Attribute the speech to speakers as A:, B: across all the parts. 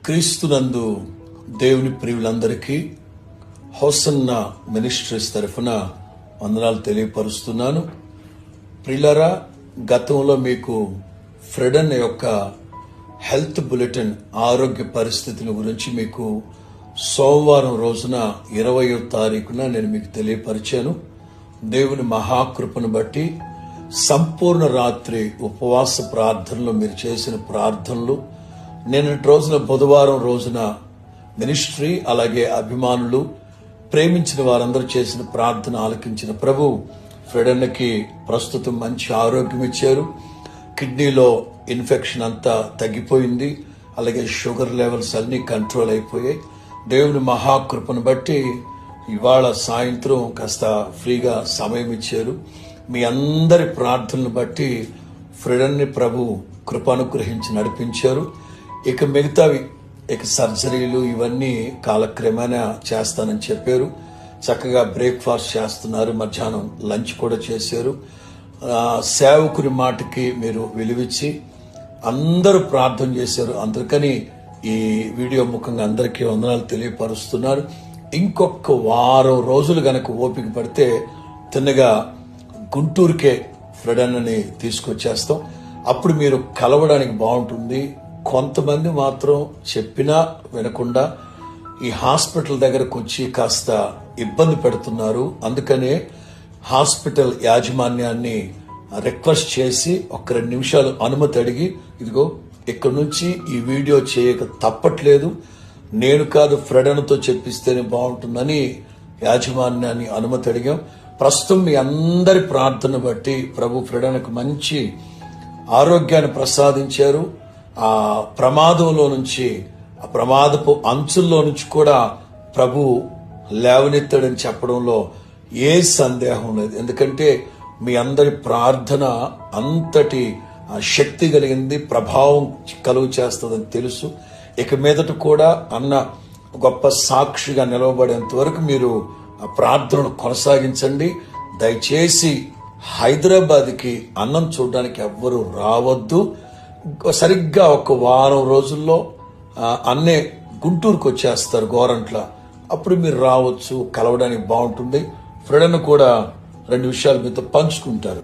A: క్రీస్తునందు దేవుని ప్రియులందరికీ hosanna ministries తరఫున వందనాలు తెలియపరుస్తున్నాను. ప్రియులారా, గతంలో మీకు ఫ్రెడన్ యొక్క హెల్త్ బులెటిన్ ఆరోగ్య పరిస్థితుల గురించి మీకు సోమవారం రోజున 20వ తారీఖున నేను మీకు తెలియపరిచాను. దేవుని మహాకృపను బట్టి సంపూర్ణ రాత్రి ఉపవాస ప్రార్థనలు మీరు చేసిన ప్రార్థనలు, నిన్నటి రోజున బుధవారం రోజున మినిస్ట్రీ అలాగే అభిమానులు ప్రేమించిన వారందరూ చేసిన ప్రార్థన ఆలకించిన ప్రభు ఫ్రెడన్కి ప్రస్తుతం మంచి ఆరోగ్యం ఇచ్చారు. కిడ్నీలో ఇన్ఫెక్షన్ అంతా తగ్గిపోయింది, అలాగే షుగర్ లెవెల్స్ అన్నీ కంట్రోల్ అయిపోయాయి. దేవుని మహాకృపను బట్టి ఇవాళ సాయంత్రం కాస్త ఫ్రీగా సమయం ఇచ్చారు. మీ అందరి ప్రార్థనలు బట్టి ఫ్రెడన్ని ప్రభు కృపానుగ్రహించి నడిపించారు. ఇక మిగతావి సర్జరీలు ఇవన్నీ కాలక్రమేణా చేస్తానని చెప్పారు. చక్కగా బ్రేక్ఫాస్ట్ చేస్తున్నారు, మధ్యాహ్నం లంచ్ కూడా చేశారు. సేవకుని మాటకి మీరు విలువిచ్చి అందరూ ప్రార్థన చేశారు. అందుకని ఈ వీడియో ముఖంగా అందరికీ వందనాలు తెలియపరుస్తున్నారు. ఇంకొక వారం రోజులు గనక ఓపిక పడితే తిన్నగా గుంటూరుకే ఫ్రెడన్ని తీసుకొచ్చేస్తాం. అప్పుడు మీరు కలవడానికి బాగుంటుంది. కొంతమంది మాత్రం చెప్పినా వినకుండా ఈ హాస్పిటల్ దగ్గరకు వచ్చి కాస్త ఇబ్బంది పెడుతున్నారు. అందుకనే హాస్పిటల్ యాజమాన్యాన్ని రిక్వెస్ట్ చేసి ఒక 2 నిమిషాలు అనుమతి అడిగి, ఇదిగో ఇక్కడి నుంచి ఈ వీడియో చేయక తప్పట్లేదు, నేను కాదు ఫ్రెడన్తో చెప్పిస్తేనే బాగుంటుందని యాజమాన్యాన్ని అనుమతి అడిగాం. ప్రస్తుతం మీ అందరి ప్రార్థన బట్టి ప్రభు ఫ్రెడన్కు మంచి ఆరోగ్యాన్ని ప్రసాదించారు. ఆ ప్రమాదంలో నుంచి, ఆ ప్రమాదపు అంచుల్లో నుంచి కూడా ప్రభు లేవనెత్తాడని చెప్పడంలో ఏ సందేహం లేదు. ఎందుకంటే మీ అందరి ప్రార్థన అంతటి శక్తి కలిగింది, ప్రభావం కలుగు చేస్తుందని తెలుసు. ఇక మీదట కూడా అన్న గొప్ప సాక్షిగా నిలవబడేంత వరకు మీరు ఆ ప్రార్థనను కొనసాగించండి. దయచేసి హైదరాబాద్కి అన్నం చూడడానికి ఎవ్వరూ రావద్దు. సరిగ్గా ఒక వారం రోజుల్లో అన్నే గుంటూరుకు వచ్చేస్తారు, గోరంట్ల. అప్పుడు మీరు రావచ్చు, కలవడానికి బాగుంటుంది. ఫ్రెడన్ కూడా 2 విషయాలు మీతో పంచుకుంటారు.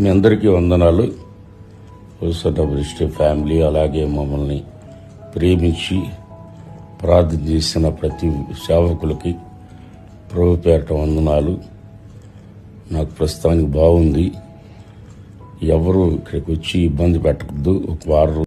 B: మీ అందరికీ వందనాలు. హోసన్నా ఫ్యామిలీ అలాగే మమ్మల్ని ప్రేమించి ప్రార్థన చేసిన ప్రతి సేవకులకి ప్రభు పేరట వందనాలు. నాకు ప్రస్తుతానికి బాగుంది. ఎవరు ఇక్కడికి వచ్చి ఇబ్బంది పెట్టకూడదు. ఒక వారం